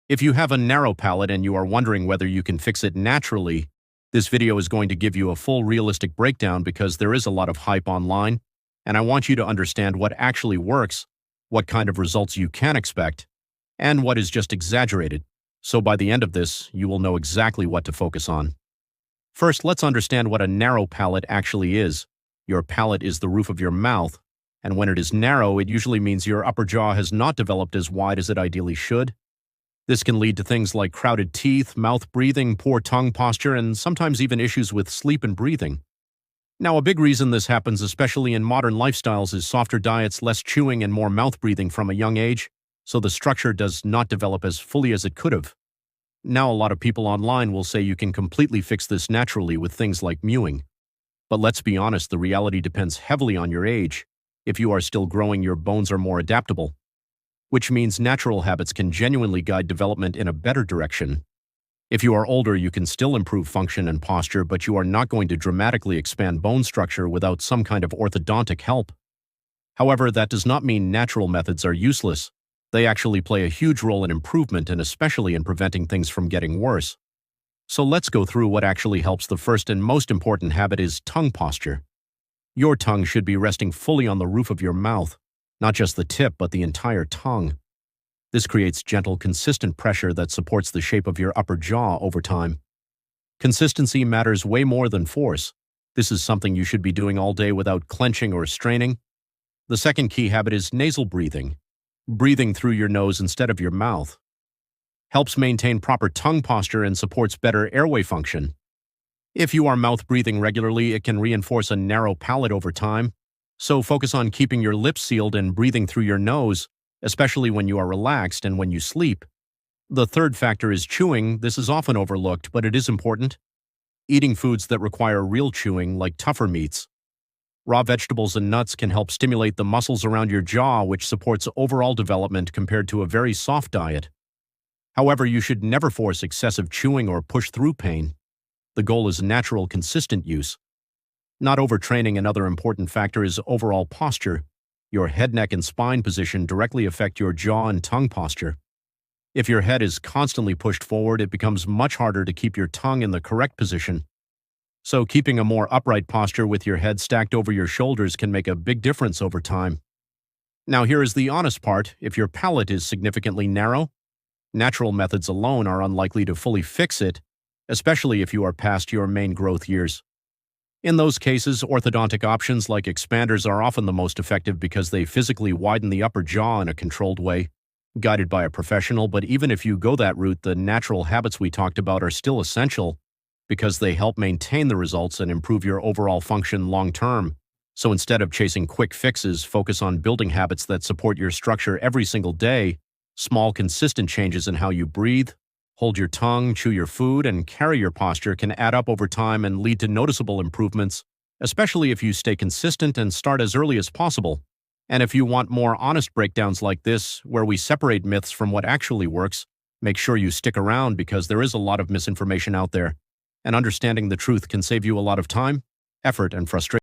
If you have a narrow palate and you are wondering whether you can fix it naturally, this video is going to give you a full realistic breakdown because there is a lot of hype online, and I want you to understand what actually works, what kind of results you can expect, and what is just exaggerated. So by the end of this, you will know exactly what to focus on. First, let's understand what a narrow palate actually is. Your palate is the roof of your mouth, and when it is narrow, it usually means your upper jaw has not developed as wide as it ideally should. This can lead to things like crowded teeth, mouth breathing, poor tongue posture, and sometimes even issues with sleep and breathing. Now, a big reason this happens, especially in modern lifestyles, is softer diets, less chewing, and more mouth breathing from a young age, so the structure does not develop as fully as it could have. Now, a lot of people online will say you can completely fix this naturally with things like mewing. But let's be honest, the reality depends heavily on your age. If you are still growing, your bones are more adaptable, which means natural habits can genuinely guide development in a better direction. If you are older, you can still improve function and posture, but you are not going to dramatically expand bone structure without some kind of orthodontic help. However, that does not mean natural methods are useless. They actually play a huge role in improvement and especially in preventing things from getting worse. So let's go through what actually helps. The first and most important habit is tongue posture. Your tongue should be resting fully on the roof of your mouth, not just the tip, but the entire tongue. This creates gentle, consistent pressure that supports the shape of your upper jaw over time. Consistency matters way more than force. This is something you should be doing all day without clenching or straining. The second key habit is nasal breathing. Breathing through your nose instead of your mouth helps maintain proper tongue posture and supports better airway function. If you are mouth breathing regularly, it can reinforce a narrow palate over time. So focus on keeping your lips sealed and breathing through your nose, especially when you are relaxed and when you sleep. The third factor is chewing. This is often overlooked, but it is important. Eating foods that require real chewing, like tougher meats. Raw vegetables and nuts can help stimulate the muscles around your jaw, which supports overall development compared to a very soft diet. However, you should never force excessive chewing or push through pain. The goal is natural, consistent use, not overtraining. Another important factor is overall posture. Your head, neck, and spine position directly affect your jaw and tongue posture. If your head is constantly pushed forward, it becomes much harder to keep your tongue in the correct position. So keeping a more upright posture with your head stacked over your shoulders can make a big difference over time. Now, here is the honest part. If your palate is significantly narrow, natural methods alone are unlikely to fully fix it, especially if you are past your main growth years. In those cases, orthodontic options like expanders are often the most effective because they physically widen the upper jaw in a controlled way, guided by a professional. But even if you go that route, the natural habits we talked about are still essential because they help maintain the results and improve your overall function long term. So instead of chasing quick fixes, focus on building habits that support your structure every single day. Small, consistent changes in how you breathe, hold your tongue, chew your food, and carry your posture can add up over time and lead to noticeable improvements, especially if you stay consistent and start as early as possible. And if you want more honest breakdowns like this, where we separate myths from what actually works, make sure you stick around because there is a lot of misinformation out there, and understanding the truth can save you a lot of time, effort, and frustration.